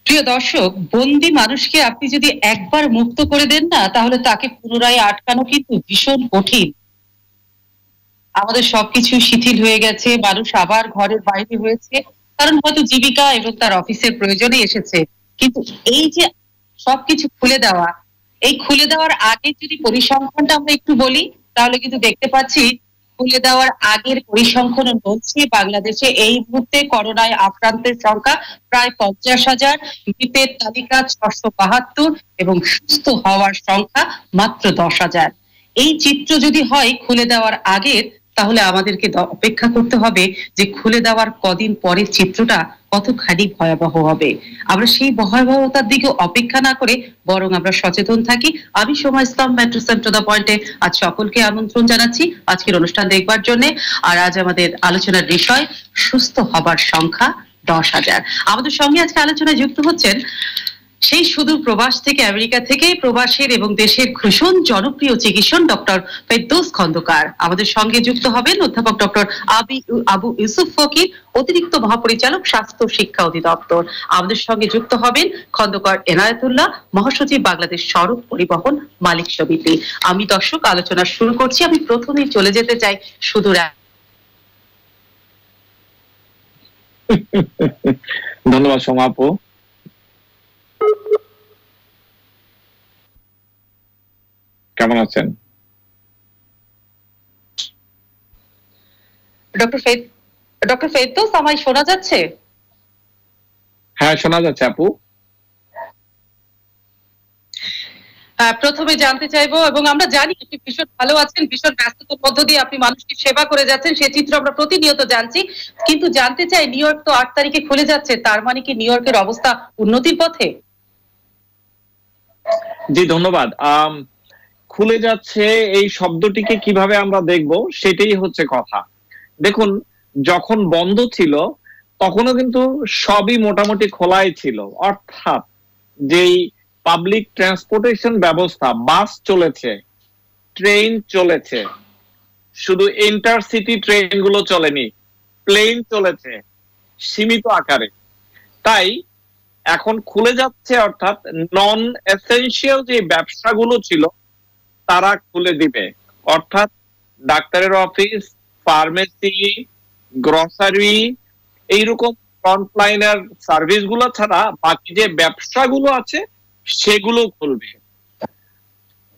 প্রিয় দর্শক, বন্দি মানুষকে আপনি যদি একবার মুক্ত করে দেন না, তাহলে তাকে পুনরায় আটকানো কিন্তু ভীষণ কঠিন। আমাদের সবকিছু শিথিল হয়ে গেছে, মানুষ আবার ঘরের বাইরে হয়েছে, কারণ হয়তো জীবিকা এবং তার অফিসের প্রয়োজনে এসেছে। কিন্তু এই যে সবকিছু খুলে দেওয়া, এই খুলে দেওয়ার আগে যদি পরিসংখ্যানটা আমরা একটু বলি, তাহলে কিন্তু দেখতে পাচ্ছি খুলে দেওয়ার আগের পরিসংখ্যান বলছে বাংলাদেশে এই মুহূর্তে করোনায় আক্রান্তের সংখ্যা প্রায় 50,000, মৃতের তালিকা 672 এবং সুস্থ হওয়ার সংখ্যা মাত্র 10,000। এই চিত্র যদি হয় খুলে দেওয়ার আগের, তাহলে আমাদেরকে অপেক্ষা করতে হবে যে খুলে দেওয়ার কদিন পরের চিত্রটা কতখানি ভয়াবহ হবে। আমরা সেই ভয়াবহতার দিকে অপেক্ষা না করে বরং আমরা সচেতন থাকি। আমি সোমা ইসলাম, মেট্রো সেন্টার দ্য পয়েন্টে আজ সকলকে আমন্ত্রণ জানাচ্ছি আজকের অনুষ্ঠান দেখবার জন্য। আর আজ আমাদের আলোচনার বিষয় সুস্থ হবার সংখ্যা 10,000। আমাদের সঙ্গে আজকে আলোচনায় যুক্ত হচ্ছেন সেই সুদূর প্রবাস থেকে, আমেরিকা থেকে প্রবাসের এবং দেশের ভীষণ জনপ্রিয় চিকিৎসক ডক্টর ফেরদৌস খন্দকার। আমাদের সঙ্গে যুক্ত হবেন অধ্যাপক ডক্টর আবু ইউসুফ ফকির, অতিরিক্ত মহাপরিচালক স্বাস্থ্য শিক্ষা অধিদপ্তর। আমাদের সঙ্গে যুক্ত হবেন খন্দকার এনায়েতুল্লাহ, মহাসচিব বাংলাদেশ সড়ক পরিবহন মালিক সমিতি। আমি দর্শক আলোচনা শুরু করছি। আমি প্রথমেই চলে যেতে চাই সুদূর। ধন্যবাদ সোমা আপু। কেমন আছেন ডক্টর ফেরদৌস? আমায় শোনা যাচ্ছে? হ্যাঁ, শোনা যাচ্ছে আপু। প্রথমে জানতে চাইবো, এবং আমরা জানি আপনি ভীষণ ভালো আছেন, ভীষণ ব্যস্ততার মধ্য দিয়ে আপনি মানুষকে সেবা করে যাচ্ছেন, সে চিত্র আমরা প্রতিনিয়ত জানছি। কিন্তু জানতে চাই, নিউ ইয়র্ক তো 8 তারিখে খুলে যাচ্ছে, তার মানে কি নিউ ইয়র্কের অবস্থা উন্নতির পথে? জি ধন্যবাদ। খুলে যাচ্ছে এই শব্দটিকে কিভাবে আমরা দেখব সেটাই হচ্ছে কথা। দেখুন, যখন বন্ধ ছিল তখনও কিন্তু সবই মোটামুটি খোলাই ছিল। অর্থাৎ যেই পাবলিক ট্রান্সপোর্টেশন ব্যবস্থা, বাস চলেছে, ট্রেন চলেছে, শুধু ইন্টারসিটি ট্রেন গুলো চলেনি, প্লেন চলেছে সীমিত আকারে। তাই এখন খুলে যাচ্ছে, অর্থাৎ নন এসেনশিয়াল যে ব্যবসাগুলো ছিল তারা খুলে দিবে। অর্থাৎ ডাক্তারের অফিস, ফার্মেসি, গ্রসারি, এইরকম ফ্রন্টলাইনার সার্ভিস গুলো ছাড়া বাকি যে ব্যবসাগুলো আছে সেগুলো খুলবে।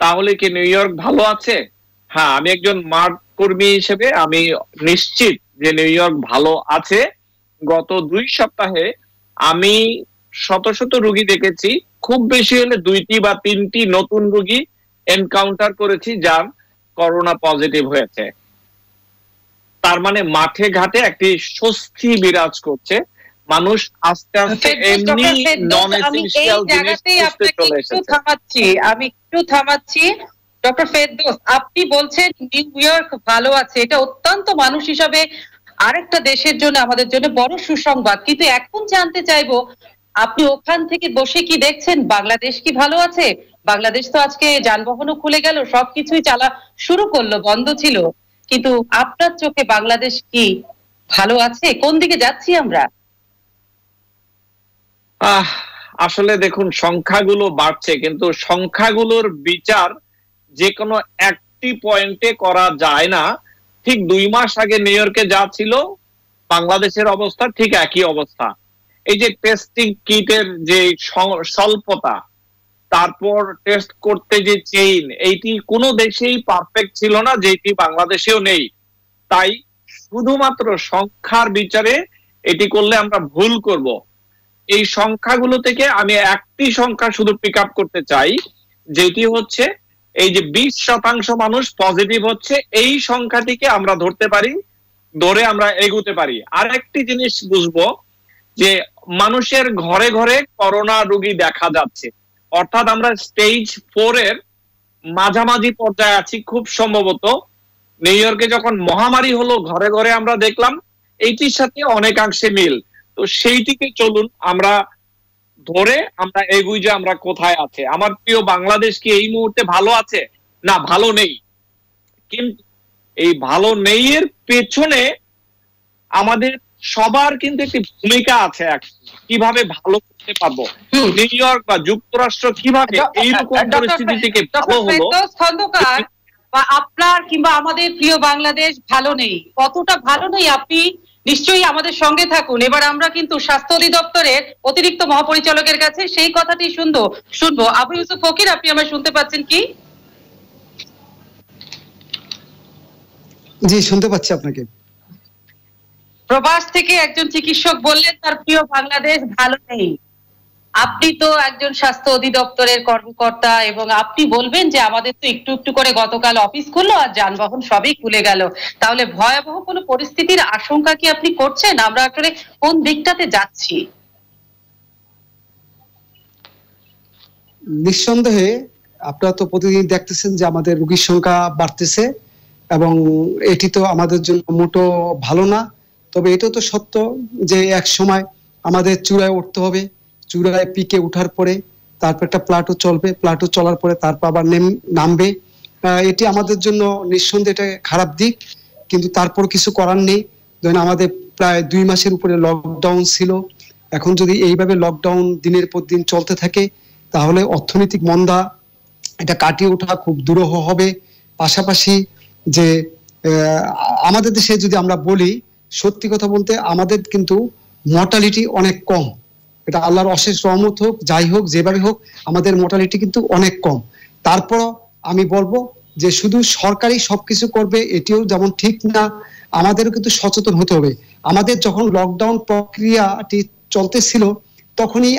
তাহলে কি নিউ ইয়র্ক ভালো আছে? হ্যাঁ, আমি একজন মাঠ কর্মী হিসেবে আমি নিশ্চিত যে নিউ ইয়র্ক ভালো আছে। গত 2 সপ্তাহে আমি শত শত রোগী দেখেছি, খুব বেশি হলে 2টি বা 3টি নতুন রোগী এনকাউন্টার করেছি যার করোনা পজিটিভ হয়েছে। তার মানে মাঠে ঘাটে একটি স্বস্তি বিরাজ করছে। মানুষ আস্তে আস্তে এমনি নন এসেনশিয়াল জিনিস খুঁজতে চলে এসেছে। আমি একটু থামাচ্ছি। ডক্টর ফেরদৌস, আপনি বলছেন নিউ ইয়র্ক ভালো আছে, এটা অত্যন্ত মানুষ হিসাবে আরেকটা দেশের জন্য, আমাদের জন্য বড় সুসংবাদ। কিন্তু এখন জানতে চাইবো, আপনি ওখান থেকে বসে কি দেখছেন? বাংলাদেশ কি ভালো আছে? বাংলাদেশ তো আজকে যানবাহনও খুলে গেল, সবকিছুই চালা শুরু করলো, বন্ধ ছিল। কিন্তু আপনার চোখে বাংলাদেশ কি ভালো আছে? কোন দিকে যাচ্ছি আমরা? আসলে দেখুন, সংখ্যাগুলো বাড়ছে, কিন্তু সংখ্যাগুলোর বিচার যে কোনো একটি পয়েন্টে করা যায় না। ঠিক 2 মাস আগে নিউ ইয়র্কে যা ছিল, বাংলাদেশের অবস্থা ঠিক একই অবস্থা। এই যে টেস্টিং কিটের যে স্বল্পতা, তারপর টেস্ট করতে যে চেইন, এইটি কোনো দেশেই পারফেক্ট ছিল না, যেটি বাংলাদেশেও নেই। তাই শুধুমাত্র সংখ্যার বিচারে এটি করলে আমরা ভুল করব। এই সংখ্যাগুলো থেকে আমি একটি সংখ্যা শুধু পিক আপ করতে চাই, যেটি হচ্ছে এই যে 20% মানুষ পজিটিভ হচ্ছে, এই সংখ্যাটিকে আমরা ধরতে পারি, ধরে আমরা এগোতে পারি। আর একটি জিনিস বুঝবো যে মানুষের ঘরে ঘরে করোনা রোগী দেখা যাচ্ছে, অর্থাৎ আমরা স্টেজ 4 এর মাঝামাঝি পর্যায়ে আছি খুব সম্ভবত। নিউ ইয়র্কে যখন মহামারী হলো, ঘরে ঘরে আমরা দেখলাম, এইটির সাথে অনেকাংশে মিল। তো সেইটিকে চলুন আমরা ধরে আমরা এগুই যে আমরা কোথায় আছে। আমার প্রিয় বাংলাদেশ কি এই মুহূর্তে ভালো আছে? না, ভালো নেই। কিন্তু এই ভালো নেই এর পেছনে আমাদের সবার কিন্তু একটি ভূমিকা আছে, কিভাবে ভালো করতে জানতে পারবো নিউ ইয়র্ক বা যুক্তরাষ্ট্র কিভাবে এইরকম পরিস্থিতি থেকে ভালো হলো। খন্দকার বা আপনার কিংবা আমাদের প্রিয় বাংলাদেশ ভালো নেই, কতটা ভালো নেই আপনি নিশ্চয়ই আমাদের সঙ্গে থাকুন। এবার আমরা কিন্তু স্বাস্থ্য অধিদপ্তরের অতিরিক্ত মহাপরিচালকের কাছে সেই কথাটি শুনবো। আবু ইউসুফ ফকির, আপনি আমায় শুনতে পাচ্ছেন কি? জি, শুনতে পাচ্ছি আপনাকে। প্রবাস থেকে একজন চিকিৎসক বললেন তার প্রিয় বাংলাদেশ ভালো নেই। আপনি তো একজন স্বাস্থ্য অধিদপ্তরের কর্মকর্তা এবং আপনি বলবেন যে আমাদের তো একটু একটু করে গতকাল অফিস খুললো আর যানবাহন সবই খুলে গেল, তাহলে ভয়াবহ কোনো পরিস্থিতির আশঙ্কা কি আপনি করছেন? আমরা আসলে কোন দিকটাতে যাচ্ছি? নিঃসন্দেহে আপনারা তো প্রতিদিন দেখতেছেন যে আমাদের রোগীর সংখ্যা বাড়তেছে এবং এটি তো আমাদের জন্য মোটো ভালো না। তবে এটাও তো সত্য যে এক সময় আমাদের চূড়ায় উঠতে হবে, চূড়ায় পিকে উঠার পরে তারপর একটা প্লাটো চলবে, প্লাটো চলার পরে তারপর আবার নামবে। এটি আমাদের জন্য নিঃসন্দেহে এটা খারাপ দিক, কিন্তু তারপর কিছু করার নেই। ধরেন আমাদের প্রায় 2 মাসের উপরে লকডাউন ছিল। এখন যদি এইভাবে লকডাউন দিনের পর দিন চলতে থাকে তাহলে অর্থনৈতিক মন্দা এটা কাটিয়ে ওঠা খুব দুরূহ হবে। পাশাপাশি যে আমাদের দেশে যদি আমরা বলি, সত্যি কথা বলতে আমাদের কিন্তু মর্টালিটি অনেক কম। এটা আল্লাহর অশেষ রহমত হোক, যাই হোক যেভাবে হোক, আমাদের মর্টালিটি কিন্তু অনেক কম। তারপর আমি বলবো যে শুধু সরকারি সবকিছু করবে এটিও যেমন ঠিক না, আমাদেরও কিন্তু সচেতন হতে হবে। আমাদের যখন লকডাউন প্রক্রিয়াটি চলতেছিল তখনই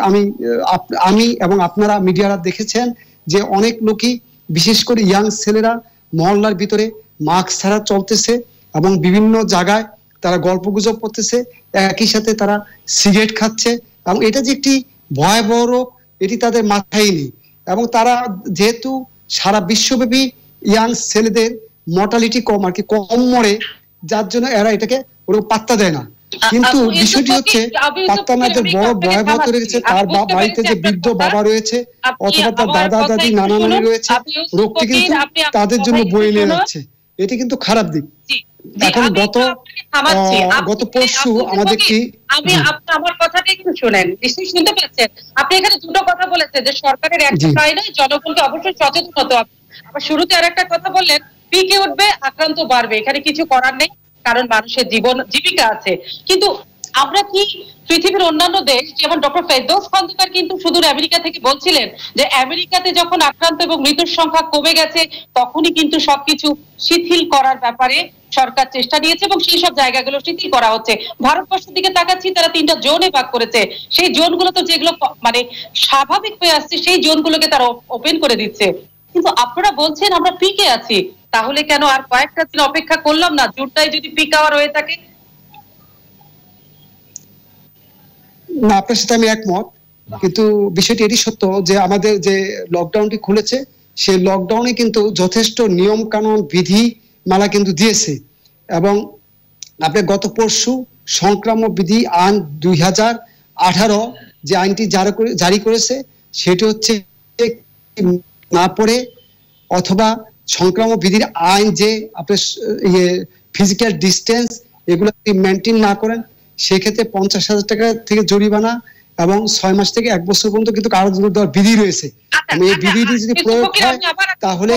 আমি এবং আপনারা মিডিয়ারা দেখেছেন যে অনেক লোকই, বিশেষ করে ইয়াং ছেলেরা মহল্লার ভিতরে মাস্ক ছাড়া চলতেছে এবং বিভিন্ন জায়গায় তারা গল্পগুজব করতেছে, একই সাথে তারা সিগারেট খাচ্ছে এবং এটা যে একটি ভয়াবহ রোগ এটি তাদের মাথায় নেই। এবং তারা যেহেতু সারা বিশ্বব্যাপী ইয়াং ছেলেদের মর্টালিটি কম, আর কি কম মরে, যার জন্য এরা এটাকে ওরকম পাত্তা দেয় না। কিন্তু বিষয়টি হচ্ছে পাত্তা না যে বড় ভয়াবহতা রয়েছে, তার বাড়িতে যে বৃদ্ধ বাবা রয়েছে অথবা তার দাদা দাদি নানা নানি রয়েছে, রোগটি কিন্তু তাদের জন্য বয়ে নিয়ে যাচ্ছে। এটি কিন্তু খারাপ দিক। এখন গত পরশু আমাদের কি আমি আমার কথাটা একটু শুনেন, নিশ্চয়ই শুনতে পাচ্ছেন। আপনি এখানে দুটো কথা বলেছেন যে সরকারের একটা দায় নয়, জনগণকে অবশ্যই সচেতন হতে হবে। আবার শুরুতে আর একটা কথা বললেন পিকে উঠবে আক্রান্ত বাড়বে, এখানে কিছু করার নেই কারণ মানুষের জীবিকা আছে। কিন্তু আমরা কি পৃথিবীর অন্যান্য দেশ, যেমন ডক্টর ফেরদৌস খন্দকার কিন্তু সুদূর আমেরিকা থেকে বলছিলেন যে আমেরিকাতে যখন আক্রান্ত এবং মৃত্যুর সংখ্যা কমে গেছে তখনই কিন্তু সবকিছু শিথিল করার ব্যাপারে সরকার চেষ্টা নিয়েছে এবং সেই সব জায়গাগুলো শিথিল করা হচ্ছে। ভারতবর্ষের দিকে তাকাচ্ছি, তারা 3টা জোনে ভাগ করেছে। সেই জোনগুলো তো যেগুলো মানে স্বাভাবিক হয়ে আসছে সেই জোনগুলোকে তারা ওপেন করে দিচ্ছে। কিন্তু আপনারা বলছেন আমরা পিকে আছি, তাহলে কেন আর কয়েকটা দিন অপেক্ষা করলাম না? জুনটাই যদি পিক আওয়ার হয়ে থাকে। না, আপনার সাথে আমি একমত, কিন্তু বিষয়টি এটি সত্য যে আমাদের যে লকডাউনটি খুলেছে সেই লকডাউনে কিন্তু যথেষ্ট নিয়ম কানুন বিধি মালা কিন্তু দিয়েছে। এবং আপনার গত পরশু সংক্রামক বিধি আইন 2018 যে আইনটি জারি করেছে সেটি হচ্ছে না পড়ে অথবা সংক্রামক বিধির আইন যে আপনার ফিজিক্যাল ডিস্টেন্স এগুলো মেনটেন না করেন সেক্ষেত্রে 50,000 টাকা থেকে জরিমানা এবং 6 মাস থেকে 1 বছর পর্যন্ত কিন্তু কারাদণ্ড দেওয়ার বিধি রয়েছে। এই বিধিটি যদি প্রয়োগ হয় তাহলে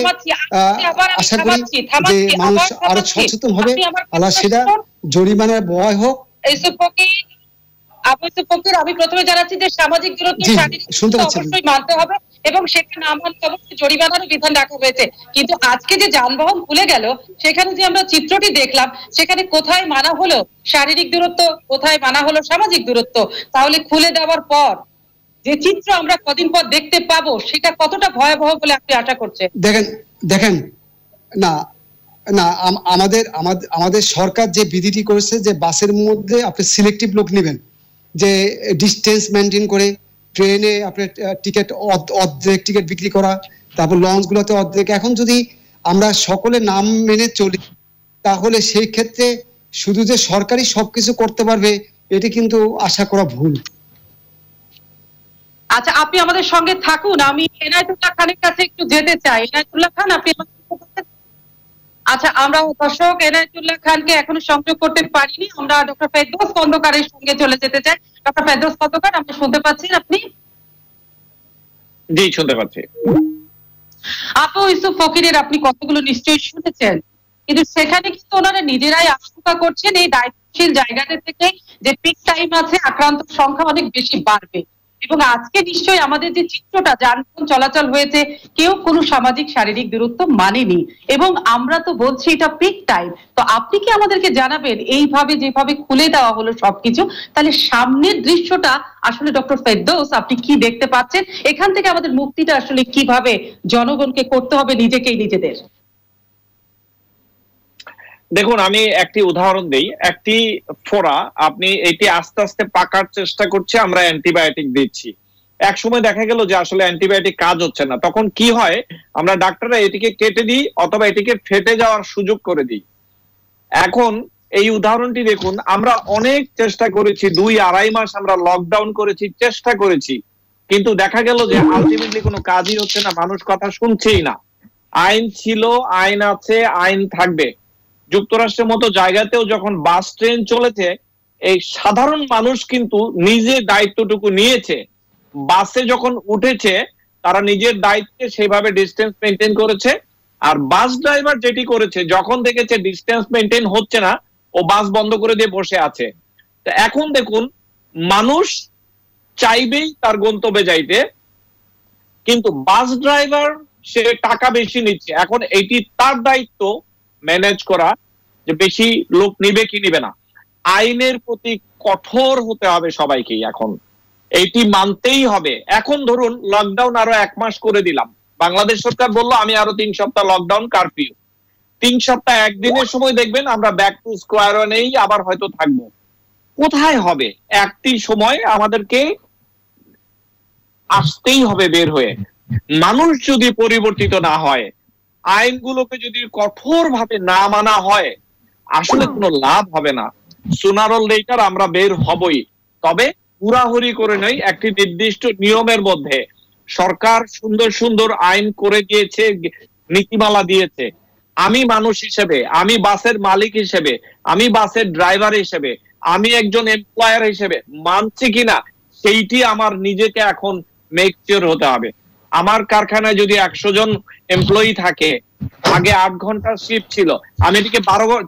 আশা করি যে মানুষ আরো সচেতন হবে, আল্লাহ সেটা জরিমানার ভয় হোক। আমি প্রথমে জানাচ্ছি যে সামাজিক দূরত্ব অবশ্যই মানতে হবে এবং সেটা না মানতে অবশ্যই জরিমানারও বিধান রাখা হয়েছে। কিন্তু আজকে যে যানবাহন খুলে গেল সেখানে যে আমরা চিত্রটি দেখলাম সেখানে কোথায় মানা হলো শারীরিক দূরত্ব, কোথায় মানা হলো সামাজিক দূরত্ব? তাহলে খুলে দেওয়ার পর যে চিত্র আমরা কদিন পর দেখতে পাবো সেটা কতটা ভয়াবহ বলে আপনি আশা করছেন? দেখেন না না আমাদের সরকার যে বিধিটি করেছে যে বাসের মধ্যে আপনি সিলেক্টিভ লোক নেবেন, যে ডিস্টেন্স মেনটেন করে, ট্রেনে আপনার টিকিট অর্ধেক টিকিট বিক্রি করা, তারপর লঞ্চগুলোতে অর্ধেক। এখন যদি আমরা সকলে নাম মেনে চলি তাহলে সেই ক্ষেত্রে শুধু যে সরকারি সবকিছু করতে পারবে এটি কিন্তু আশা করা ভুল। আচ্ছা, আপনি আমাদের সঙ্গে থাকুন, আমি এনায়েতুল্লাহ খানের কাছে একটু যেতে চাই। এনায়েতুল্লাহ খান, আপনি আচ্ছা, আমরা দর্শক এনায়েতুল্লাহ খানকে এখনো সংযোগ করতে পারিনি, আমরা ডক্টর ফেরদৌস খন্দকারের সঙ্গে চলে যেতে চাই। ডক্টর ফেরদৌস খন্দকার, আপনি শুনতে পাচ্ছেন? আপনি? জি, শুনতে পাচ্ছি। আপু ইউসুফ ফকিরের আপনি কতগুলো নিশ্চয়ই শুনেছেন, কিন্তু সেখানে কিন্তু ওনারা নিজেরাই আশঙ্কা করছেন এই দায়িত্বশীল জায়গাতে থেকে যে পিক টাইম আছে, আক্রান্ত সংখ্যা অনেক বেশি বাড়বে। এবং আজকে নিশ্চয়ই আমাদের যে চিত্রটা, যানবাহন চলাচল হয়েছে, কেউ কোনো সামাজিক শারীরিক দূরত্ব মানেনি, এবং আমরা তো বলছি এটা পিক টাইম। তো আপনি কি আমাদেরকে জানাবেন, এইভাবে যেভাবে খুলে দেওয়া হলো সবকিছু, তাহলে সামনের দৃশ্যটা আসলে ডক্টর ফেরদৌস আপনি কি দেখতে পাচ্ছেন? এখান থেকে আমাদের মুক্তিটা আসলে কিভাবে জনগণকে করতে হবে, নিজেকেই নিজেদের? দেখুন, আমি একটি উদাহরণ দেই। একটি ফোড়া, আপনি এটি আস্তে আস্তে পাকার চেষ্টা করছে, আমরা অ্যান্টিবায়োটিক দিচ্ছি। এক সময় দেখা গেল যে আসলে অ্যান্টিবায়োটিক কাজ হচ্ছে না, তখন কি হয়, আমরা ডাক্তাররা এটিকে কেটে দিই অথবা এটিকে ফেটে যাওয়ার সুযোগ করে দিই। এখন এই উদাহরণটি দেখুন, আমরা অনেক চেষ্টা করেছি, 2-2.5 মাস আমরা লকডাউন করেছি, চেষ্টা করেছি, কিন্তু দেখা গেল যে আলটিমেটলি কোনো কাজই হচ্ছে না, মানুষ কথা শুনছেই না। আইন ছিল, আইন আছে, আইন থাকবে। যুক্তরাষ্ট্রের মতো জায়গাতেও যখন বাস ট্রেন চলেছে, এই সাধারণ মানুষ কিন্তু নিজের দায়িত্বটুকু নিয়েছে। বাসে যখন উঠেছে, তারা নিজের দায়িত্বে সেভাবে ডিস্টেন্স মেনটেন করেছে। আর বাস ড্রাইভার যেটি করেছে, যখন দেখেছে ডিস্টেন্স মেনটেন হচ্ছে না, ও বাস বন্ধ করে দিয়ে বসে আছে। তো এখন দেখুন, মানুষ চাইবেই তার গন্তব্যে যাইতে, কিন্তু বাস ড্রাইভার সে টাকা বেশি নিচ্ছে। এখন এটি তার দায়িত্ব ম্যানেজ করা, যে বেশি লোক নিবে কি নিবে না। আইনের প্রতি কঠোর হতে হবে সবাইকেই, এখন এইটি মানতেই হবে। এখন ধরুন লকডাউন আরো 1 মাস করে দিলাম, বাংলাদেশ সরকার বললো আমি আরো 3 সপ্তাহ লকডাউন, কারফিউ। 3 সপ্তাহ একদিনের সময় দেখবেন আমরা ব্যাক টু স্কোয়ার ওয়ানেই আবার হয়তো থাকবো। কোথায় হবে? একটি সময় আমাদেরকে আসতেই হবে বের হয়ে। মানুষ যদি পরিবর্তিত না হয়, আইনগুলোকে যদি কঠোর ভাবে না মানা হয়, আসলে কোনো লাভ হবে না। সোনারল লেটার আমরা বের হবই, তবে হুড়াহুড়ি করে নয়, একটি নির্দিষ্ট নিয়মের মধ্যে। সরকার সুন্দর সুন্দর আইন করে দিয়েছে, নীতিমালা দিয়েছে। আমি মানুষ হিসেবে, আমি বাসের মালিক হিসেবে, আমি বাসের ড্রাইভার হিসেবে, আমি একজন এমপ্লয়ার হিসেবে মানছি কিনা, সেইটি আমার নিজেকে এখন মেক শিওর হতে হবে। আমার কারখানায় যদি 100 জন এমপ্লয়ি থাকে, আগে 8 ঘন্টার শিফট ছিল, আমি এটিকে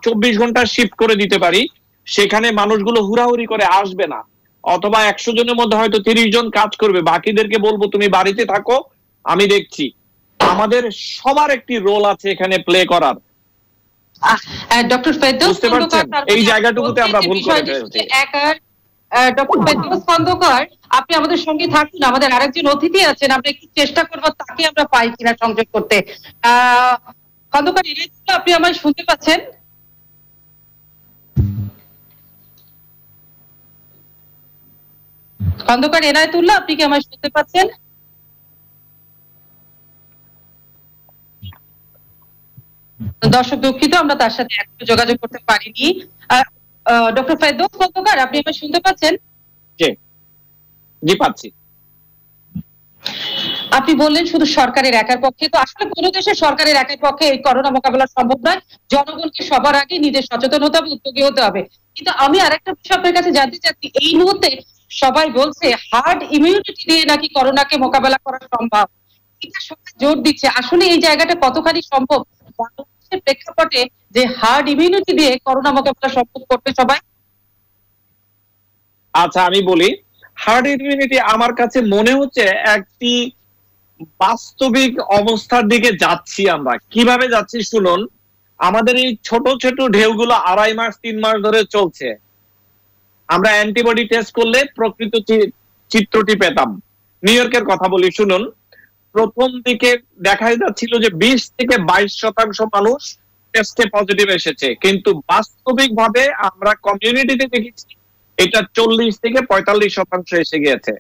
24 ঘন্টার শিফট করে দিতে পারি। সেখানে মানুষগুলো হুড়াহুড়ি করে আসবে না, অথবা 100 জনের মধ্যে হয়তো 30 জন কাজ করবে, বাকিদেরকে বলবো তুমি বাড়িতে থাকো, আমি দেখছি। আমাদের সবার একটি রোল আছে এখানে প্লে করার। ডক্টর ফেরদৌস খন্দকার, এই জায়গাটুকুতে আমরা ভুল করে ফেলছি। ডক্টর ফেরদৌস খন্দকার, আপনি আমাদের সঙ্গে থাকুন, আমাদের আরেকজন অতিথি আছেন, আমরা একটু চেষ্টা করবো তাকে আমরা পাই কিনা সংযোগ করতে। খন্দকার ইনায়েতুল্লাহ, আপনি আমায় শুনতে পাচ্ছেন? খন্দকার ইনায়েতুল্লাহ, আপনি কি আমায় শুনতে পাচ্ছেন? দর্শক দুঃখিত, আমরা তার সাথে একটু যোগাযোগ করতে পারিনি। ডক্টর ফেরদৌস খন্দকার, আপনি আমায় শুনতে পাচ্ছেন? জি, পাচ্ছি। আপনি বললেন শুধু সরকারের একার পক্ষে, তো আসলে কোনো দেশের সরকারের একার পক্ষে এই করোনা মোকাবেলা সম্ভব নয়। জনগণকে সবার আগে নিজে সচেতন হতে হবে, উদ্যোগী হতে হবে। কিন্তু আমি আরেকটা বিষয় আপনার কাছে জানতে চাচ্ছি, এই মুহূর্তে সবাই বলছে হার্ড ইমিউনিটি দিয়ে নাকি করোনাকে মোকাবেলা করা সম্ভব, এটা সবাই জোর দিচ্ছে। আসলে এই জায়গাটা কতখানি সম্ভব বাংলাদেশের প্রেক্ষাপটে, যে হার্ড ইমিউনিটি দিয়ে করোনা মোকাবেলা সম্ভব করতে সবাই? আচ্ছা, আমি বলি, হার্ড ইমিউনিটি আমার কাছে মনে হচ্ছে একটি বাস্তবিক অবস্থার দিকে যাচ্ছি। আমরা কিভাবে যাচ্ছি শুনুন, আমাদের এই ছোট ছোট ঢেউগুলো 2.5 মাস 3 মাস ধরে চলছে। আমরা অ্যান্টিবডি টেস্ট করলে প্রকৃত চিত্রটি পেতাম। নিউ ইয়র্কের কথা বলি, শুনুন, প্রথম দিকে দেখা যাচ্ছিল যে 20 থেকে 22% মানুষ টেস্টে পজিটিভ এসেছে, কিন্তু বাস্তবিকভাবে আমরা কমিউনিটিতে দেখেছি এটা 40 থেকে 45% এসে গিয়েছে।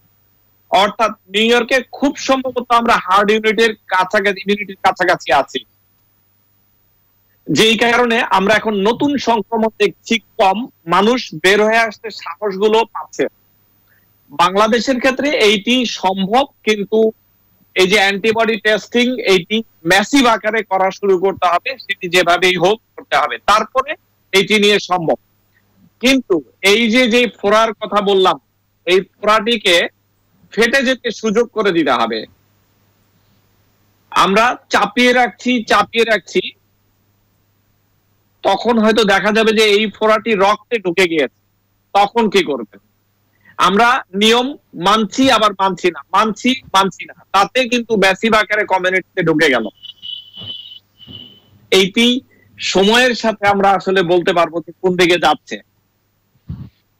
অর্থাৎ নিউ ইয়র্কে খুব সম্ভবত আমরা হার্ড ইমিউনিটির কাছাকাছি আছি, যেই কারণে আমরা এখন নতুন সংক্রমণ দেখছি কম, মানুষ বের হয়ে আসতে সাহসগুলো পাচ্ছে। বাংলাদেশের ক্ষেত্রে এইটি সম্ভব, কিন্তু এই যে অ্যান্টিবডি টেস্টিং এইটি ম্যাসিভ আকারে করা শুরু করতে হবে, সেটি যেভাবেই হোক করতে হবে, তারপরে এইটি নিয়ে সম্ভব। কিন্তু এই যে ফোড়ার কথা বললাম, এই ফোড়াটিকে ফেটে যেতে সুযোগ করে দিতে হবে। আমরা চাপিয়ে রাখছি, তখন হয়তো দেখা যাবে যে এই ফোড়াটি রক্তে ঢুকে গিয়েছে, তখন কি করবেন? আমরা নিয়ম মানছি আবার মানছি না, তাতে কিন্তু ম্যাসিভ আকারে কমিউনিটিতে ঢুকে গেল। এইটি সময়ের সাথে আমরা আসলে বলতে পারবো যে কোন দিকে যাচ্ছে।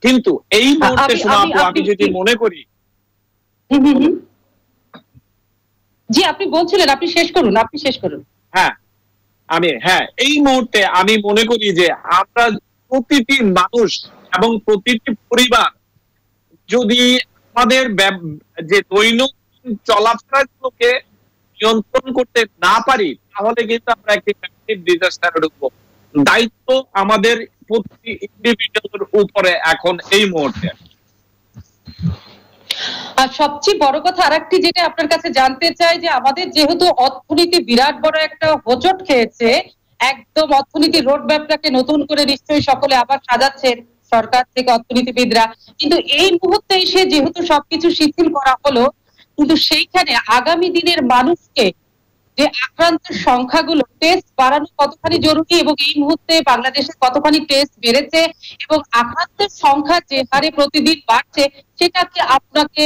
কিন্তু এই মুহূর্তে আমি যদি মনে করি, জি আপনি বলছিলেন, আপনি শেষ করুন। এই মুহূর্তে আমি মনে করি যে আমরা প্রতিটি মানুষ এবং প্রতিটি পরিবার যদি আমাদের যে দৈনন্দিন চলাফেরাগুলোকে নিয়ন্ত্রণ করতে না পারি, তাহলে কিন্তু আমরা একটি ম্যাসিভ ডিজাস্টারে ঢুকবো। দায়িত্ব আমাদের প্রতি ইন্ডিভিজুয়ালের উপরে এখন এই মুহূর্তে। আর সবচেয়ে বড় কথা আরেকটি যেটা আপনার কাছে জানতে চাই, যে আমাদের যেহেতু অর্থনীতি বিরাট বড় একটা হোঁচট খেয়েছে, একদম অর্থনীতি রোড ম্যাপটাকে নতুন করে নিশ্চয়ই সকলে আবার সাজাচ্ছেন সরকার থেকে অর্থনীতিবিদরা, কিন্তু এই মুহূর্তে এসে যেহেতু সবকিছু শিথিল করা হলো, কিন্তু সেইখানে আগামী দিনের মানুষকে যে আক্রান্তের সংখ্যাগুলো, টেস্ট বাড়ানো কতখানি জরুরি, এবং এই মুহূর্তে বাংলাদেশে কতখানি টেস্ট বেড়েছে এবং আক্রান্তের সংখ্যা যে হারে প্রতিদিন বাড়ছে, সেটা কি আপনাকে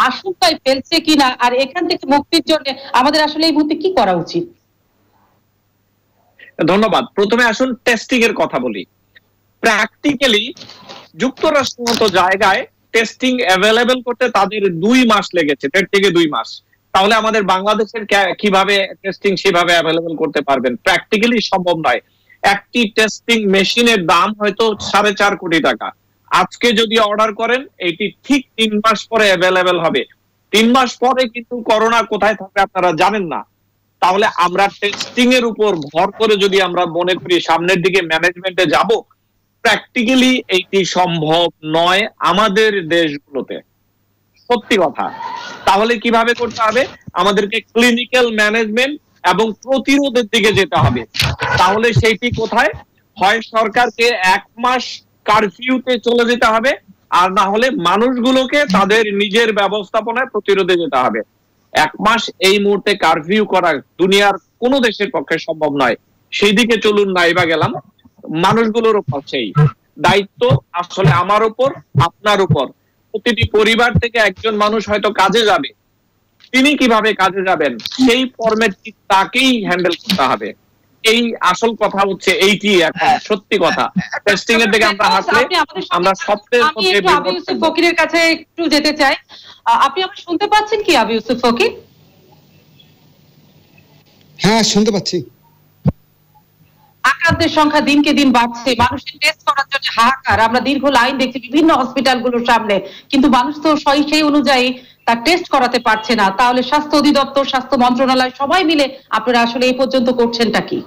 আশঙ্কায় ফেলছে কিনা, আর এখান থেকে মুক্তির জন্য আমাদের আসলে এই মুহূর্তে কি করা উচিত? ধন্যবাদ। প্রথমে আসুন টেস্টিং এর কথা বলি। প্র্যাকটিক্যালি যুক্তরাষ্ট্রের মতো জায়গায় টেস্টিং অ্যাভেলেবেল করতে তাদের 2 মাস লেগেছে, 1.5 থেকে 2 মাস। তাহলে আমাদের বাংলাদেশের কিভাবে টেস্টিং সেভাবে অ্যাভেলেবল করতে পারবেন? প্র্যাকটিক্যালি সম্ভব নয়। একটি টেস্টিং মেশিনের দাম হয়তো 4.5 কোটি টাকা। আজকে যদি অর্ডার করেন, এটি ঠিক 3 মাস পরে অ্যাভেলেবল হবে। 3 মাস পরে কিন্তু করোনা কোথায় থাকবে আপনারা জানেন না। তাহলে আমরা টেস্টিং এর উপর ভর করে যদি আমরা মনে করি সামনের দিকে ম্যানেজমেন্টে যাব, প্র্যাকটিক্যালি এইটি সম্ভব নয় আমাদের দেশগুলোতে, সত্যি কথা। তাহলে কিভাবে করতে হবে? আমাদেরকে ক্লিনিক্যাল ম্যানেজমেন্ট এবং প্রতিরোধের দিকে যেতে হবে। তাহলে সেইটি কোথায়? হয় সরকারকে 1 মাস কারফিউতে চলে যেতে হবে, আর না হলে মানুষগুলোকে তাদের নিজের ব্যবস্থাপনায় প্রতিরোধে যেতে হবে। 1 মাস এই মুহূর্তে কারফিউ করা দুনিয়ার কোন দেশের পক্ষে সম্ভব নয়। সেই দিকে চলুন নাইবা গেলাম। মানুষগুলোর উপর সেই দায়িত্ব আসলে আমার উপর, আপনার উপর। প্রতিটি পরিবার থেকে একজন মানুষ হয়তো কাজে যাবে, তিনি কিভাবে কাজে যাবেন সেই ফরম্যাটটি তাকেই হ্যান্ডেল করতে হবে। এই আসল কথা হচ্ছে এইটি এখন সত্যি কথা। টেস্টিং এর দিকে আমরা হাঁটলে আমরা সবচেয়ে আবু ইউসুফ ফকিরের কাছে একটু যেতে চাই। আপনি আমার শুনতে পাচ্ছেন কি আবু ইউসুফ ফকির? হ্যাঁ, শুনতে পাচ্ছি। আক্রান্তের সংখ্যা দিনকে দিন বাড়ছে, মানুষের টেস্ট করার জন্য হাহাকার। আমরা দীর্ঘ লাইন দেখছি বিভিন্ন হসপিটালগুলোর সামনে, কিন্তু মানুষ তো সেই অনুযায়ী তার টেস্ট করাতে পারছে না। তাহলে স্বাস্থ্য অধিদপ্তর, স্বাস্থ্য মন্ত্রণালয় সবাই মিলে আপনারা আসলে এই পর্যন্ত করছেনটা কি?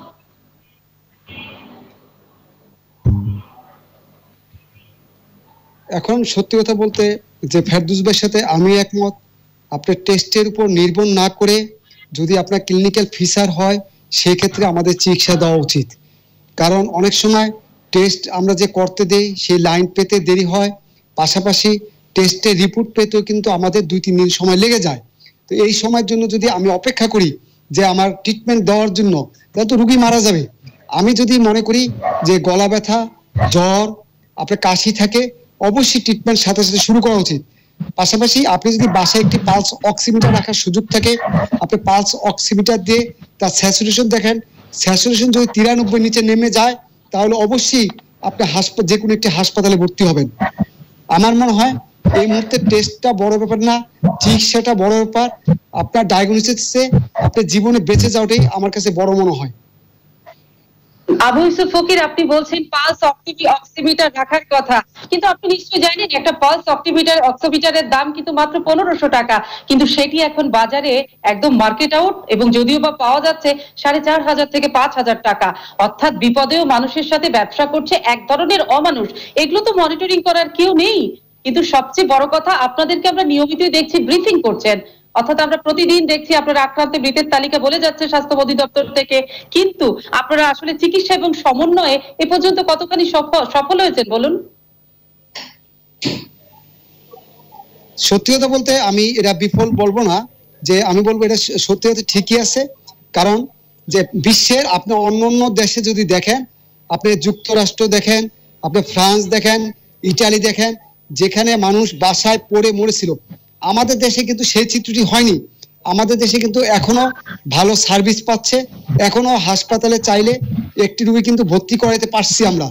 এখন সত্যি কথা বলতে যে ফেরদৌস ভাইয়ের সাথে আমি একমত। আপনার টেস্টের উপর নির্ভর না করে যদি আপনার ক্লিনিক্যাল ফিচার হয়, সেই ক্ষেত্রে আমাদের চিকিৎসা দেওয়া উচিত। কারণ অনেক সময় টেস্ট আমরা যে করতে দেই সেই লাইন পেতে দেরি হয়, পাশাপাশি টেস্টের রিপোর্ট পেতেও কিন্তু আমাদের 2-3 দিন সময় লেগে যায়। তো এই সময়ের জন্য যদি আমি অপেক্ষা করি যে আমার ট্রিটমেন্ট দেওয়ার জন্য, তাহলে তো রুগী মারা যাবে। আমি যদি মনে করি যে গলা ব্যথা, জ্বর, আপনার কাশি থাকে, অবশ্যই ট্রিটমেন্ট সাথে সাথে শুরু করা উচিত। পাশাপাশি আপনি যদি বাসায় একটি পালস অক্সিমিটার রাখার সুযোগ থাকে, আপনি পালস অক্সিমিটার দিয়ে তার স্যাচুরেশন দেখেন। স্যাচুরেশন যদি 93 নিচে নেমে যায়, তাহলে অবশ্যই আপনি যে কোনো একটি হাসপাতালে ভর্তি হবেন। আমার মনে হয় এই মুহূর্তে টেস্টটা বড় ব্যাপার না, চিকিৎসাটা বড় ব্যাপার। আপনার ডায়াগনোসিসে আপনার জীবনে বেঁচে যাওয়াটাই আমার কাছে বড় মনে হয়। আবু ইউসুফ ফকির, আপনি বলছেন পালস অক্সিমিটার রাখার কথা, কিন্তু আপনি নিশ্চয়ই জানেন একটা পালস অক্সিমিটারের দাম কিন্তু মাত্র 1500 টাকা, কিন্তু সেটি এখন বাজারে একদম মার্কেট আউট, এবং যদিও বা পাওয়া যাচ্ছে 4500 থেকে 5000 টাকা। অর্থাৎ বিপদেও মানুষের সাথে ব্যবসা করছে এক ধরনের অমানুষ। এগুলো তো মনিটরিং করার কেউ নেই। কিন্তু সবচেয়ে বড় কথা, আপনাদেরকে আমরা নিয়মিতই দেখছি ব্রিফিং করছেন, অর্থাৎ আমরা প্রতিদিন দেখছি আপনারা আক্রান্ত মৃতের তালিকা বলে যাচ্ছে স্বাস্থ্য অধিদপ্তর থেকে, কিন্তু আপনারা আসলে চিকিৎসা এবং সমন্বয়ে এ পর্যন্ত কতখানি সফল হয়েছেন বলুন? সত্যি কথা বলতে আমি এটা বিফল বলবো না, যে আমি বলবো এটা সত্যি কথা ঠিকই আছে। কারণ যে বিশ্বের আপনি অন্য দেশে যদি দেখেন, আপনি যুক্তরাষ্ট্র দেখেন, আপনি ফ্রান্স দেখেন, ইটালি দেখেন, যেখানে মানুষ বাসায় পড়ে মরেছিল, আমাদের দেশে কিন্তু সেই চিত্রটি হয়নি। আমাদের দেশে কিন্তু এখনো ভালো সার্ভিস পাচ্ছে, এখনো হাসপাতালে চাইলে একটি রোগী কিন্তু ভর্তি করাইতে পারছি আমরা।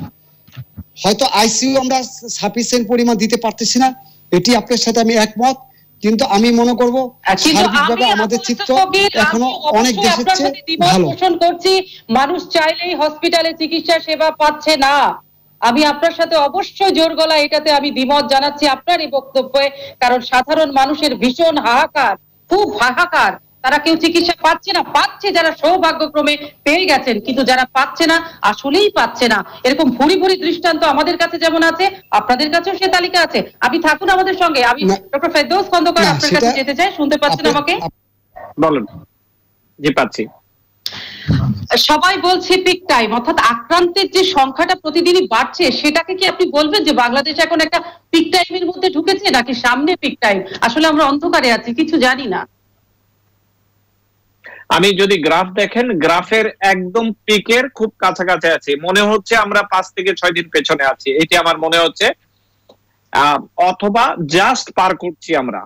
হয়তো আইসিইউ আমরা সাফিসিয়েন্ট পরিমাণ দিতে পারতেছি না, এটি আপনার সাথে আমি একমত, কিন্তু আমি মনে করব সার্বিকভাবে আমাদের চিত্র এখনো অনেক দেশের চেয়ে ভালো। পোষণ করছি মানুষ চাইলেই হসপিটালে চিকিৎসা সেবা পাচ্ছে না। আমি আপনার সাথে অবশ্যই জোর গলা এটাতে আমি দ্বিমত জানাচ্ছি আপনার এই বক্তব্যে, কারণ সাধারণ মানুষের ভীষণ হাহাকার, খুব হাহাকার। তারা কেউ চিকিৎসা পাচ্ছে না, পাচ্ছে যারা সৌভাগ্যক্রমে পেয়ে গেছেন, কিন্তু যারা পাচ্ছে না আসলেই পাচ্ছে না। এরকম ভুরি ভুরি দৃষ্টান্ত আমাদের কাছে যেমন আছে, আপনাদের কাছেও সে তালিকা আছে। আপনি থাকুন আমাদের সঙ্গে। আমি ডক্টর ফেরদৌস খন্দকার আপনার কাছে যেতে চাই। শুনতে পাচ্ছেন আমাকে? বলুন। জি পাচ্ছি। সবাই বলছে পিক টাইম, অর্থাৎ আক্রান্তের যে সংখ্যাটা প্রতিদিনই বাড়ছে, সেটাকে কি আপনি বলবেন যে বাংলাদেশ এখন একটা পিক টাইমের মধ্যে ঢুকেছে, নাকি সামনে পিক টাইম? আসলে আমরা অন্ধকারে আছি, কিছু জানি না। আমি যদি গ্রাফ দেখেন, গ্রাফের একদম পিকের খুব কাছাকাছি আছি, মনে হচ্ছে আমরা 5 থেকে 6 দিন পেছনে আছি, এটি আমার মনে হচ্ছে, অথবা জাস্ট পার করছি আমরা।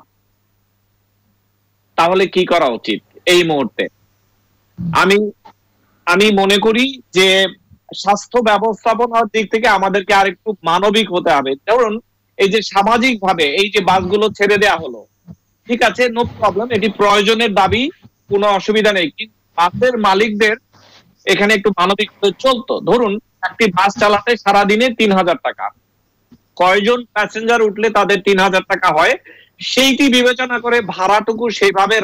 তাহলে কি করা উচিত এই মুহূর্তে? আমি মনে করি যে স্বাস্থ্য ব্যবস্থাপনার দিক থেকে আমাদেরকে আরেকটু মানবিক হতে হবে। ধরুন এই যে সামাজিক ভাবে এই যে বাসগুলো ছেড়ে দেওয়া হলো, ঠিক আছে, নো প্রবলেম, এটি প্রয়োজনের দাবি, কোনো অসুবিধা নেই, কিন্তু বাসের মালিকদের এখানে একটু মানবিক চলতো। ধরুন একটি বাস চালাতে সারাদিনে 3000 টাকা, কয়জন প্যাসেঞ্জার উঠলে তাদের 3000 টাকা হয়, সেইটি বিবেচনা করে ভাড়াটুকু সেইভাবে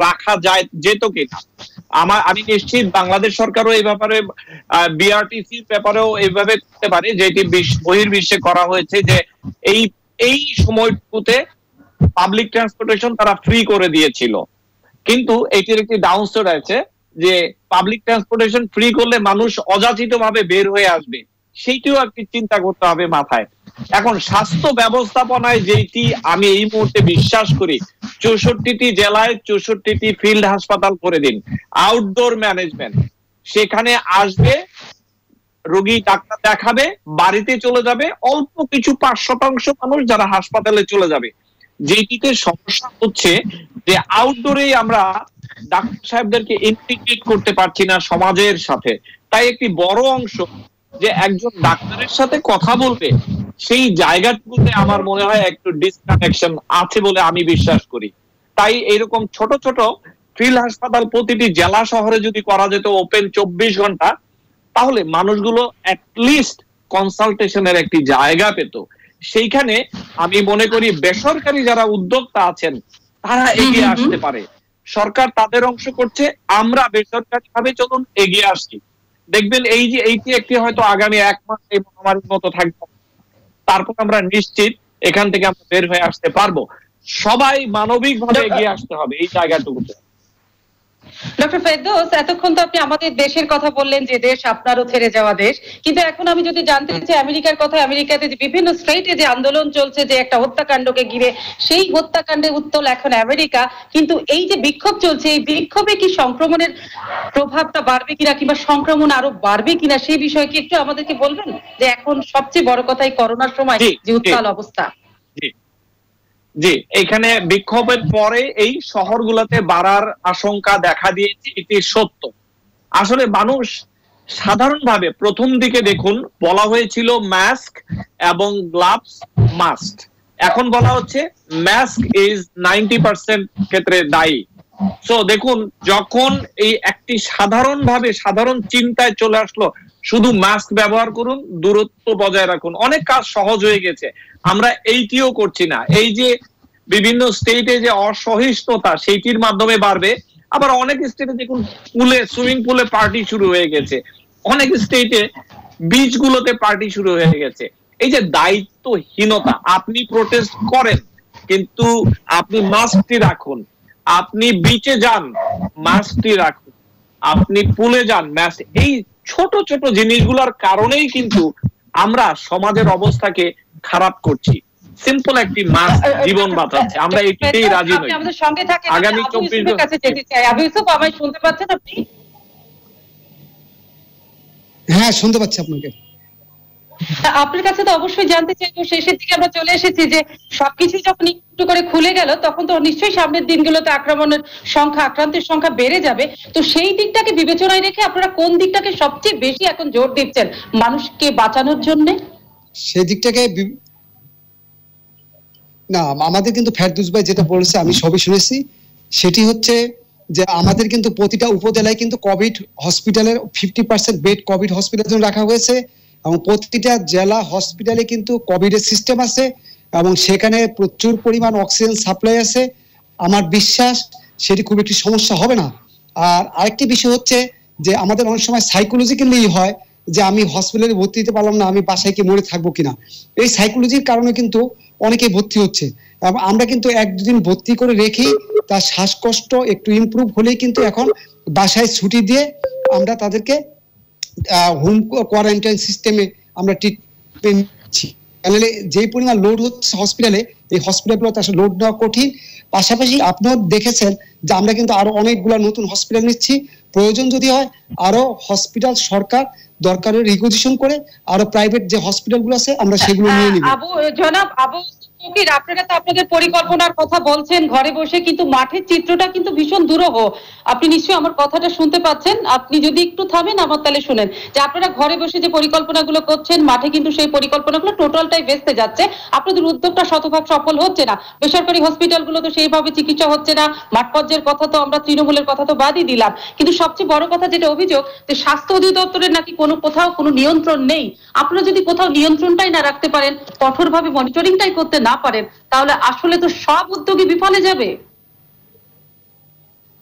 রাখা যায় যেত কিনা। আমি নিশ্চিত বাংলাদেশ সরকারও এই ব্যাপারে, বিআরটিসির ব্যাপারেও এইভাবে করতে পারে, যেটি বহির্বিশ্বে করা হয়েছে, যে এই সময়টুকুতে পাবলিক ট্রান্সপোর্টেশন তারা ফ্রি করে দিয়েছিল। কিন্তু এটির একটি ডাউন সাইড আছে, যে পাবলিক ট্রান্সপোর্টেশন ফ্রি করলে মানুষ অযাচিত ভাবে বের হয়ে আসবে, সেইটিও একটি চিন্তা করতে হবে মাথায়। এখন স্বাস্থ্য ব্যবস্থাপনায় যেটি আমি এই মুহূর্তে বিশ্বাস করি, 64টি জেলায় 64টি ফিল্ড হাসপাতাল করে দিন, আউটডোর ম্যানেজমেন্ট, সেখানে আসবে রোগী, ডাক্তার দেখাবে, বাড়িতে চলে যাবে, অল্প কিছু 5% মানুষ যারা হাসপাতালে চলে যাবে। যেটিতে সমস্যা হচ্ছে যে আউটডোরে আমরা ডাক্তার সাহেবদেরকে ইন্টিগ্রেট করতে পারছি না সমাজের সাথে। তাই একটি বড় অংশ যে একজন ডাক্তারের সাথে কথা বলবে, সেই জায়গাটুকুতে আমার মনে হয় একটু ডিসকানেকশন আছে বলে আমি বিশ্বাস করি। তাই এরকম ছোট ছোট ফিল্ড হাসপাতাল প্রতিটি জেলা শহরে যদি করা যেত ওপেন 24 ঘন্টা, তাহলে মানুষগুলো অ্যাটলিস্ট কনসালটেশনের একটি জায়গা পেত। সেইখানে আমি মনে করি বেসরকারি যারা উদ্যোক্তা আছেন তারা এগিয়ে আসতে পারে। সরকার তাদের অংশ করছে, আমরা বেসরকারি ভাবে চলুন এগিয়ে আসছি। দেখবেন এই যে এইটি একটি হয়তো আগামী 1 মাস এই মহামারীর মতো থাকবে, তারপর আমরা নিশ্চিত এখান থেকে আমরা বের হয়ে আসতে পারবো। সবাই মানবিক ভাবে এগিয়ে আসতে হবে এই জায়গাটুকুতে। ডক্টর ফেরদৌস, এতক্ষণ তো আপনি আমাদের দেশের কথা বললেন, যে দেশ আপনারও ছেড়ে যাওয়া দেশ, কিন্তু এখন আমি যদি জানতে চাই আমেরিকার কথা, আমেরিকাতে যে বিভিন্ন স্টেটে যে আন্দোলন চলছে, যে একটা হত্যাকাণ্ডকে ঘিরে, সেই হত্যাকাণ্ডের উত্তল এখন আমেরিকা, কিন্তু এই যে বিক্ষোভ চলছে, এই বিক্ষোভে কি সংক্রমণের প্রভাবটা বাড়বে কিনা, কিংবা সংক্রমণ আরো বাড়বে কিনা, সেই বিষয়ে কি একটু আমাদেরকে বলবেন? যে এখন সবচেয়ে বড় কথা এই করোনার সময় যে উত্তাল অবস্থা। জি, এখানে বিক্ষোভের পরে এই শহরগুলোতে বাড়ার আশঙ্কা দেখা দিয়েছে, এটি সত্য। আসলে মানুষ সাধারণভাবে প্রথম দিকে দেখুন বলা হয়েছিল মাস্ক এবং গ্লাভস মাস্ট, এখন বলা হচ্ছে মাস্ক ইজ 90% ক্ষেত্রে দায়ী। সো দেখুন, যখন এই একটি সাধারণ চিন্তায় চলে আসলো, শুধু মাস্ক ব্যবহার করুন, দূরত্ব বজায় রাখুন, অনেক কাজ সহজ হয়ে গেছে। আমরা এইটিও করছি না। এই যে বিভিন্ন স্টেটে যে অসহিষ্ণুতা, সেইটির মাধ্যমে বাড়বে। আবার অনেক স্টেটে দেখুন সুইমিং পুলে পার্টি শুরু হয়ে গেছে, অনেক স্টেটে বিচগুলোতে পার্টি শুরু হয়ে গেছে। এই যে দায়িত্বহীনতা, আপনি প্রোটেস্ট করেন কিন্তু আপনি মাস্কটি রাখুন, আপনি বিচে যান, মাস্কটি রাখুন, আপনি পুলে যান, মাস্ক। এই ছোট ছোট জিনিসগুলোর কারণেই কিন্তু আমরা সমাজের অবস্থাকে খারাপ করছি। সিম্পল একটি মাস্ক জীবন বাঁচাচ্ছে, আমরা এটাই রাজি নই। আমাদের সঙ্গে থাকেন, আগামী 24 কাছে যেতে চাই। আবু ইউসুফ, আমায় শুনতে পাচ্ছেন আপনি? হ্যাঁ, শুনতে পাচ্ছি আপনাকে। আপনার কাছে তো অবশ্যই জানতে চাইবো, শেষের দিকে আমরা চলে এসেছি, যে সবকিছু যখন একটু করে খুলে গেল তখন তো নিশ্চয়ই সামনের দিনগুলোতে আক্রান্তের সংখ্যা বেড়ে যাবে। তো সেই দিকটাকে বিবেচনায় রেখে আপনারা কোন দিকটাকে সবচেয়ে বেশি এখন জোর দিচ্ছেন মানুষকে বাঁচানোর জন্য? সেই দিকটাকে না, আমাদের কিন্তু ফেরদৌস ভাই যেটা বলেছে আমি সবই শুনেছি। সেটি হচ্ছে যে আমাদের কিন্তু প্রতিটা উপজেলায় কিন্তু কোভিড হসপিটালের 50% বেড কোভিড হসপিটালের জন্য রাখা হয়েছে, এবং প্রতিটা জেলা হসপিটালে কিন্তু কোভিডের সিস্টেম আছে, এবং সেখানে প্রচুর পরিমাণ অক্সিজেন সাপ্লাই আছে। আমার বিশ্বাস সেটি খুব একটি সমস্যা হবে না। আর আরেকটি বিষয় হচ্ছে যে আমাদের অনেক সময় সাইকোলজিক্যালি হয় যে আমি হসপিটালে ভর্তি হতে পারলাম না, আমি বাসায় কি মরে থাকবো কিনা। এই সাইকোলজির কারণে কিন্তু অনেকে ভর্তি হচ্ছে, এবং আমরা কিন্তু 1-2 দিন ভর্তি করে রেখে তার শ্বাসকষ্ট একটু ইমপ্রুভ হলেই কিন্তু এখন বাসায় ছুটি দিয়ে আমরা তাদেরকে হোম কোয়ারেন্টাইন সিস্টেমে আমরা ট্রিটমেন্ট দিচ্ছি। তাহলে যে পরিমাণ লোড হচ্ছে হসপিটালে, এই হসপিটালগুলোতে আসলে লোড নেওয়া কঠিন। পাশাপাশি আপনিও দেখেছেন যে আমরা কিন্তু আরো অনেকগুলো নতুন হসপিটাল নিচ্ছি। প্রয়োজন যদি হয় আরো হসপিটাল সরকার দরকারের রিকুইজিশন করে আরো প্রাইভেট যে হসপিটালগুলো আছে আমরা সেগুলো নিয়ে নিব। জনাব আবু ফকির, আপনারা তো আপনাদের পরিকল্পনার কথা বলছেন ঘরে বসে, কিন্তু মাঠের চিত্রটা কিন্তু ভীষণ দুরূহ। আপনি নিশ্চয়ই আমার কথাটা শুনতে পাচ্ছেন। আপনি যদি একটু থামেন আমার তাহলে শুনেন, যে আপনারা ঘরে বসে যে পরিকল্পনাগুলো করছেন, মাঠে কিন্তু সেই পরিকল্পনাগুলো টোটালটাই ভেস্তে যাচ্ছে। আপনাদের উদ্যোগটা শতভাগ সফল হচ্ছে না। বেসরকারি হসপিটালগুলো তো সেইভাবে চিকিৎসা হচ্ছে না। মাঠ পর্যায়ের কথা তো আমরা তৃণমূলের কথা তো বাদই দিলাম, কিন্তু সবচেয়ে বড় কথা যেটা অভিযোগ, যে স্বাস্থ্য অধিদপ্তরের নাকি কোথাও কোনো নিয়ন্ত্রণ নেই। আপনারা যদি কোথাও নিয়ন্ত্রণটাই না রাখতে পারেন, কঠোরভাবে মনিটরিংটাই করতে না পারেন, তাহলে আসলে তো সব উদ্যোগই বিফলে যাবে।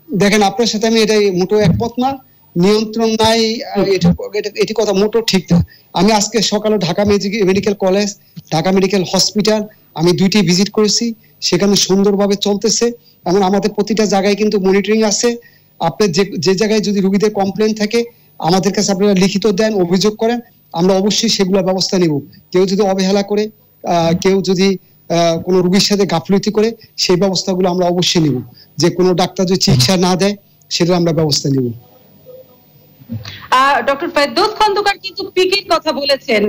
দেখেন, আপনার সাথে আমি এটাই মোটো একমত না। নিয়ন্ত্রণ নাই এটি কথা মোটো ঠিক না। আমি আজকে সকালে Dhaka medical college, Dhaka medical hospital আমি দুইটি ভিজিট করেছি, সেখানে সুন্দরভাবে চলতেছে, এবং আমাদের প্রতিটা জায়গায় কিন্তু মনিটরিং আছে। আপনি যে জায়গায় যদি রোগীদের কমপ্লেন থাকে আমাদের কাছে আপনারা লিখিত দেন, অভিযোগ করেন, আমরা অবশ্যই সেগুলো ব্যবস্থা নিব। কেউ যদি অবহেলা করে, কেউ যদি কোনো রোগীর সাথে গাফলতি করে, সেই ব্যবস্থাগুলো আমরা অবশ্যই নিব। যে কোনো ডাক্তার যদি চিকিৎসা না দেয় সেটা আমরা ব্যবস্থা নিব। ডক্টর ফেরদৌস খন্দকার কিন্তু পিকের কথা বলেছেন,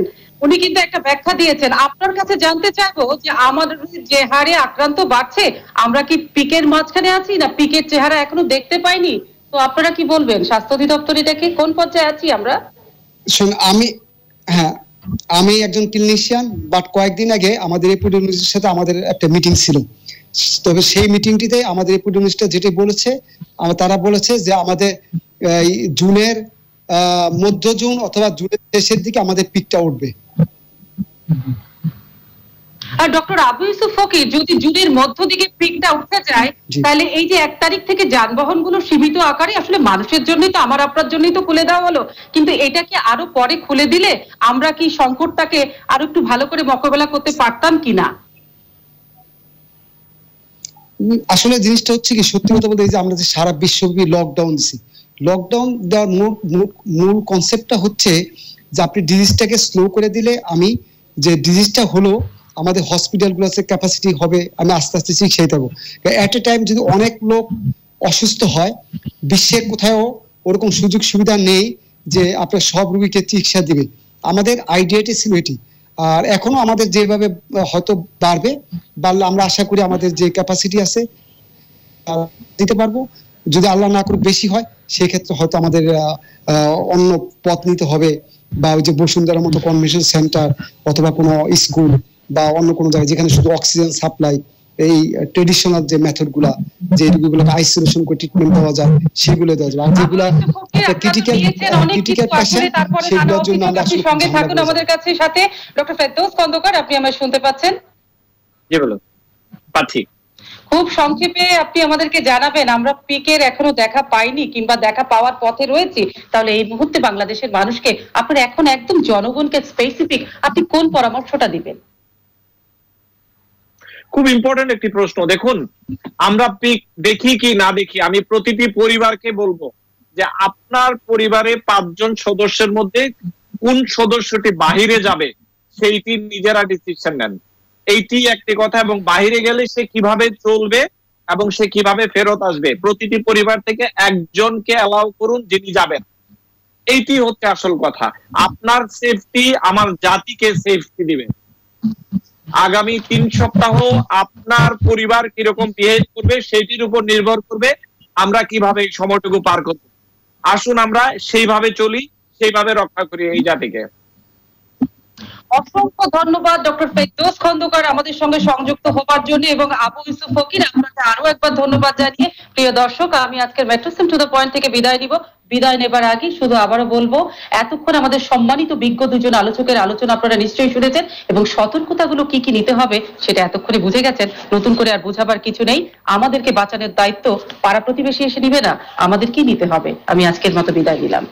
উনি কিন্তু একটা ব্যাখ্যা দিয়েছেন। আপনার কাছে জানতে চাইবো যে আমাদের যে হারে আক্রান্ত বাড়ছে, আমরা কি পিকের মাঝখানে আছি, না পিকের চেহারা এখনো দেখতে পাইনি? তো আপনারা কি বলবেন, স্বাস্থ্য অধিদপ্তর এটাকে কোন পর্যায়ে আছি আমরা? আমি একজন ক্লিনিশিয়ান, বাট কয়েকদিন আগে আমাদের এপিডেমিওলজিস্টের সাথে আমাদের একটা মিটিং ছিল। তবে সেই মিটিংটিতে আমাদের এপিডেমিওলজিস্ট যেটি বলেছে, তারা বলেছে যে আমাদের জুনের মধ্য জুন অথবা জুনের শেষের দিকে আমাদের পিকটা উঠবে। আর ডক্টর আবু ইউসুফ ফকির, যদি জুনের মধ্য দিকে পিকটা উঠতে যায়, তাহলে এই যে 1 তারিখ থেকে যানবাহন গুলো সীমিত আকারে, আসলে মানুষের জন্যই তো, আমার আপনার জন্যই তো খুলে দেওয়া হলো, কিন্তু এটাকে আরো পরে খুলে দিলে আমরা কি সংকটটাকে আরো একটু ভালো করে মোকাবেলা করতে পারতাম কিনা? আসলে জিনিসটা হচ্ছে কি, সত্যি কথা বলতে, যে আমরা যে সারা বিশ্বব্যাপী লকডাউন দিছি, লকডাউন দেওয়ার মূল কনসেপ্টটা হচ্ছে যে আপনি ডিজিজটাকে স্লো করে দিলে আমি যে ডিজিজটা হলো আমাদের হসপিটালগুলোতে ক্যাপাসিটি হবে, আমি আস্তে আস্তে চিকিৎসা দেবো। এট এ টাইম যদি অনেক লোক অসুস্থ হয়, বিশ্বের কোথাও ওরকম সুযোগ সুবিধা নেই যে আপনার সব রোগীকে চিকিৎসা দিবে। আমাদের আইডিয়াটি ছিল এটি, আর এখনো আমাদের যেভাবে হয়তো বাড়লে আমরা আশা করি আমাদের যে ক্যাপাসিটি আছে দিতে পারবো। যদি আল্লাহ না করুক বেশি হয়, সেই ক্ষেত্রে হয়তো আমাদের অন্য পথ নিতে হবে, বা ওই যে বসুন্ধরার মতো কনভেনশন সেন্টার অথবা কোনো স্কুল বা অন্য কোনো জায়গায় যেখানে শুধু অক্সিজেন সাপ্লাই, এই ট্রেডিশনাল যে মেথড গুলা, যে রোগীগুলোকে আইসোলেশন করে ট্রিটমেন্ট দেওয়া যায় সেগুলো দেওয়া যায়। আর যেগুলা ক্রিটিক্যাল পেশেন্ট, সেগুলোর জন্য আমরা আসলে সঙ্গে থাকুন আমাদের কাছে। সাথে ডক্টর ফেরদৌস খন্দকার, আপনি আমায় শুনতে পাচ্ছেন? জি বলুন। পাচ্ছি। খুব সংক্ষেপে আপনি আমাদেরকে জানাবেন, আমরা পিকের এখনো দেখা পাইনি কিংবা দেখা পাওয়ার পথে রয়েছি, তাহলে এই মুহূর্তে বাংলাদেশের মানুষকে আপনার এখন একদম জনগণকে স্পেসিফিক আপনি কোন পরামর্শটা দিবেন? খুব ইম্পর্টেন্ট একটি প্রশ্ন। দেখুন, আমরা পিক দেখি কি না দেখি, আমি প্রতিটি পরিবারকে বলবো যে আপনার পরিবারে 5 জন সদস্যের মধ্যে কোন সদস্যটি বাহিরে যাবে সেইটি নিজেরা ডিসিশন নেন। এইটি একটি কথা। এবং বাহিরে গেলে সে কিভাবে চলবে এবং সে কিভাবে ফেরত আসবে, প্রতিটি পরিবার থেকে একজনকে অ্যালাউ করুন যিনি যাবেন। এইটি হচ্ছে আসল কথা। আপনার সেফটি আমার জাতিকে সেফটি দিবে। আগামী 3 সপ্তাহ আপনার পরিবার কিরকম বিহেভ করবে সেটির উপর নির্ভর করবে আমরা কিভাবে এই সময়টুকু পার করব। আসুন আমরা সেইভাবে চলি, সেইভাবে রক্ষা করি এই জাতিকে। অসংখ্য ধন্যবাদ ডক্টর ফেরদৌস খন্দকার আমাদের সঙ্গে সংযুক্ত হবার জন্য, এবং আবু ইউসুফ ফকির আপনাকে আরো একবার ধন্যবাদ জানিয়ে প্রিয় দর্শক, আমি আজকের মেট্রোসিম টু দ্য পয়েন্ট থেকে বিদায় নিব। বিদায় নেবার আগে শুধু আবারও বলবো, এতক্ষণ আমাদের সম্মানিত বিজ্ঞ দুজন আলোচকের আলোচনা আপনারা নিশ্চয়ই শুনেছেন, এবং সতর্কতাগুলো কি কি নিতে হবে সেটা এতক্ষণে বুঝে গেছেন। নতুন করে আর বোঝাবার কিছু নেই। আমাদেরকে বাঁচানোর দায়িত্ব পাড়া প্রতিবেশী এসে নিবে না, আমাদেরকেই নিতে হবে। আমি আজকের মতো বিদায় নিলাম।